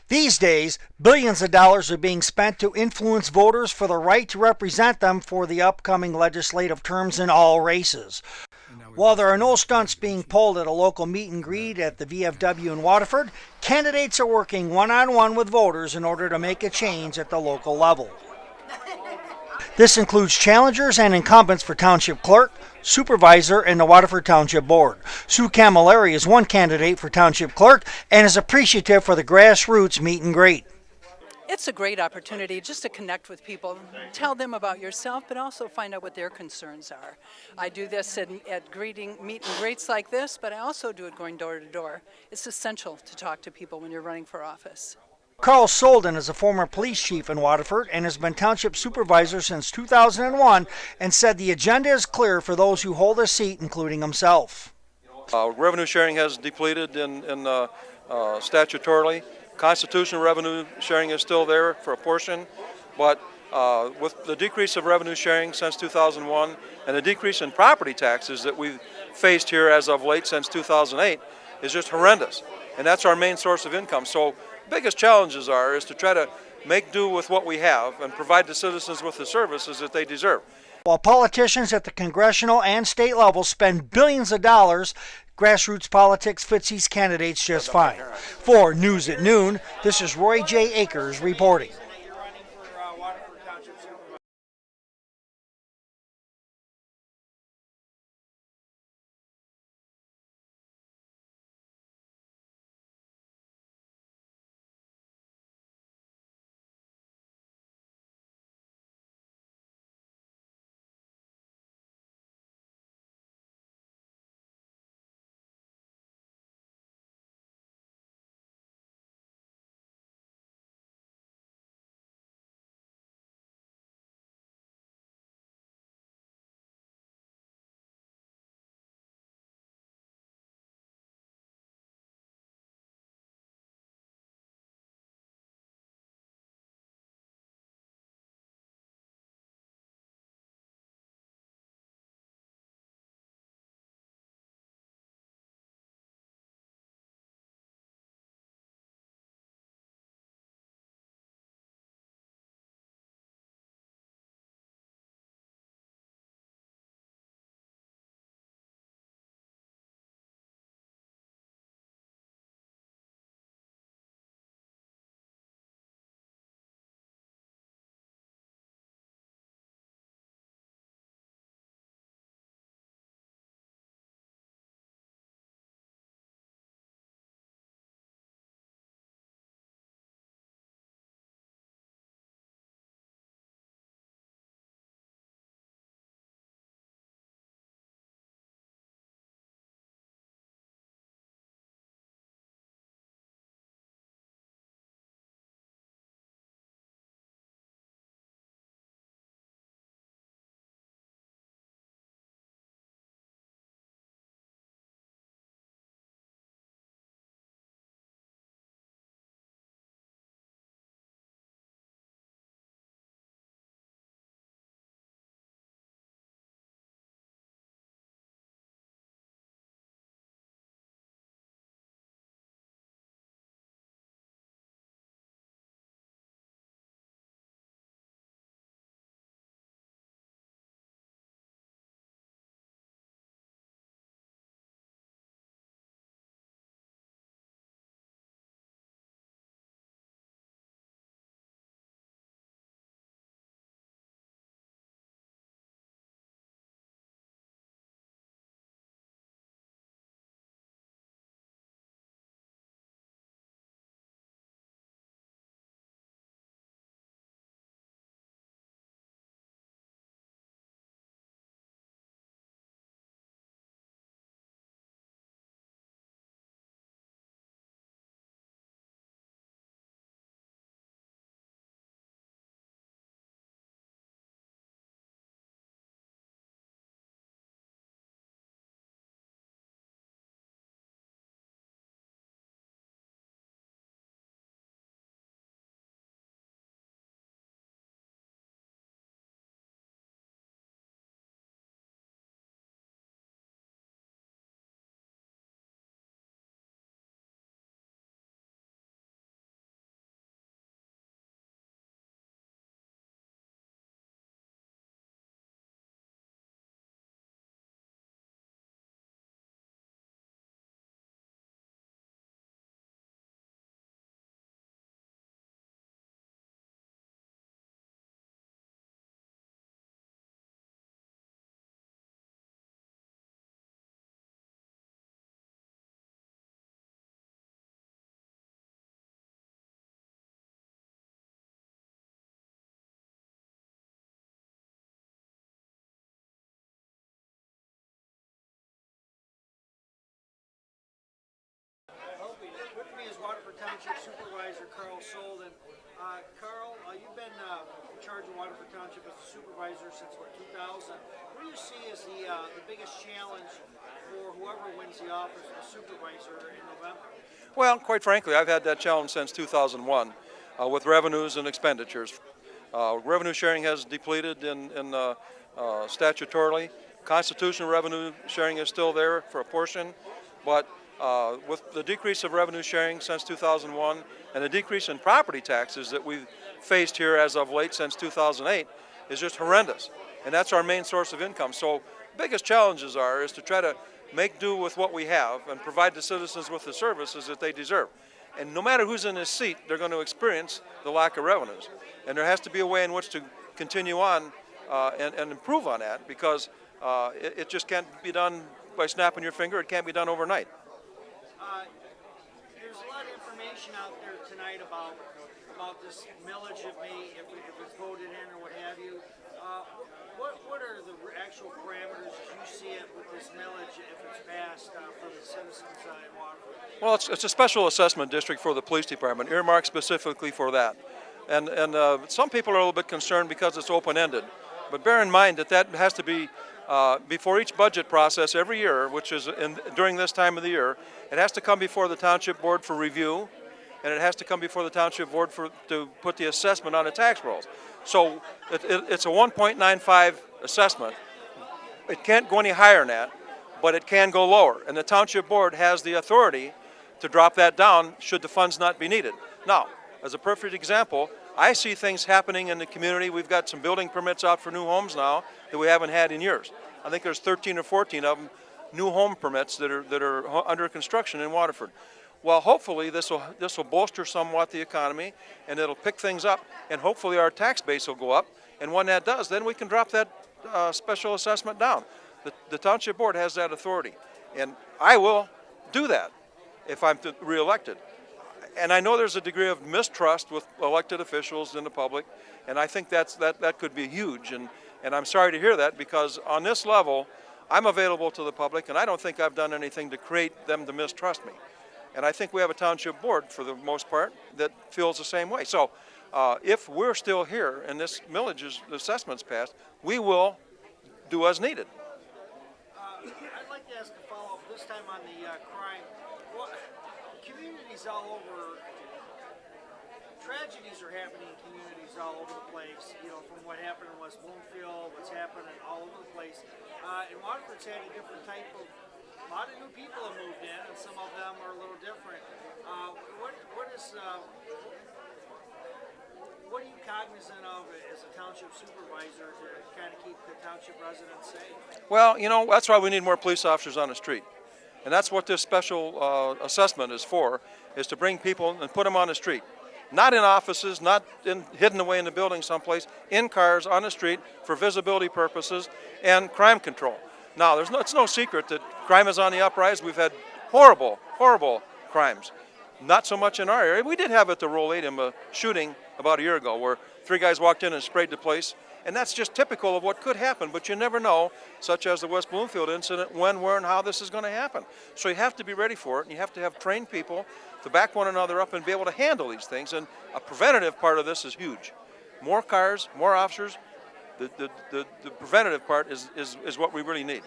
These days, billions of dollars are being spent to influence voters for the right to represent them for the upcoming legislative terms in all races. While there are no stunts being pulled at a local meet and greet at the VFW in Waterford, candidates are working one-on-one with voters in order to make a change at the local level. This includes challengers and incumbents for Township Clerk, Supervisor, and the Waterford Township Board. Sue Camilleri is one candidate for Township Clerk and is appreciative for the grassroots meet and greet. It's a great opportunity just to connect with people, tell them about yourself, but also find out what their concerns are. I do this at meet and greets like this, but I also do it going door to door. It's essential to talk to people when you're running for office. Carl Solden is a former police chief in Waterford and has been township supervisor since 2001 and said the agenda is clear for those who hold a seat, including himself. Revenue sharing has depleted statutorily. Constitutional revenue sharing is still there for a portion, but with the decrease of revenue sharing since 2001 and the decrease in property taxes that we've faced here as of late since 2008 is just horrendous, and that's our main source of income. So biggest challenges is to try to make do with what we have and provide the citizens with the services that they deserve. While politicians at the congressional and state level spend billions of dollars, grassroots politics fits these candidates just fine. For News at Noon, this is Roy J. Akers reporting. charge of Waterford Township as a supervisor since, 2000. What do you see as the biggest challenge for whoever wins the office of supervisor in November? Well, quite frankly, I've had that challenge since 2001 with revenues and expenditures. Revenue sharing has depleted statutorily. Constitutional revenue sharing is still there for a portion, but with the decrease of revenue sharing since 2001 and the decrease in property taxes that we've faced here as of late since 2008 is just horrendous. And that's our main source of income. So biggest challenges is to try to make do with what we have and provide the citizens with the services that they deserve. And no matter who's in this seat, they're going to experience the lack of revenues. And there has to be a way in which to continue on and improve on that, because it just can't be done by snapping your finger. It can't be done overnight. There's a lot of information out there tonight about this millage if it's voted in or what have you. What are the actual parameters as you see it with this millage if it's passed for the citizens in Waterford? Well, it's a special assessment district for the police department, earmarked specifically for that. And some people are a little bit concerned because it's open-ended. But bear in mind that has to be before each budget process every year, which is during this time of the year. It has to come before the Township Board for review, and it has to come before the Township Board to put the assessment on the tax rolls. So it's a 1.95 assessment. It can't go any higher than that, but it can go lower. And the Township Board has the authority to drop that down should the funds not be needed. Now, as a perfect example, I see things happening in the community. We've got some building permits out for new homes now that we haven't had in years. I think there's 13 or 14 of them, new home permits that are under construction in Waterford. Well, hopefully this will bolster somewhat the economy, and it'll pick things up, and hopefully our tax base will go up. And when that does, then we can drop that special assessment down. The Township Board has that authority, and I will do that if I'm reelected. And I know there's a degree of mistrust with elected officials in the public, and I think that could be huge. And I'm sorry to hear that, because on this level, I'm available to the public, and I don't think I've done anything to create them to mistrust me. And I think we have a Township Board, for the most part, that feels the same way. So if we're still here and this millage assessment's passed, we will do as needed. I'd like to ask a follow-up, this time on the crime. Communities all over, tragedies are happening in communities all over the place, from what happened in West Bloomfield, what's happening all over the place. And Waterford's had a different type of, a lot of new people have moved in, and some of them are a little different. What are you cognizant of as a township supervisor to kind of keep the township residents safe? Well, that's why we need more police officers on the street. And that's what this special assessment is for, is to bring people and put them on the street. Not in offices, not hidden away in the building someplace, in cars, on the street, for visibility purposes and crime control. Now, it's no secret that crime is on the uprise. We've had horrible, horrible crimes. Not so much in our area. We did have at the Roladium a shooting about a year ago where 3 guys walked in and sprayed the place. And that's just typical of what could happen, but you never know, such as the West Bloomfield incident, when, where, and how this is going to happen. So you have to be ready for it, and you have to have trained people to back one another up and be able to handle these things. And a preventative part of this is huge. More cars, more officers. The preventative part is what we really need.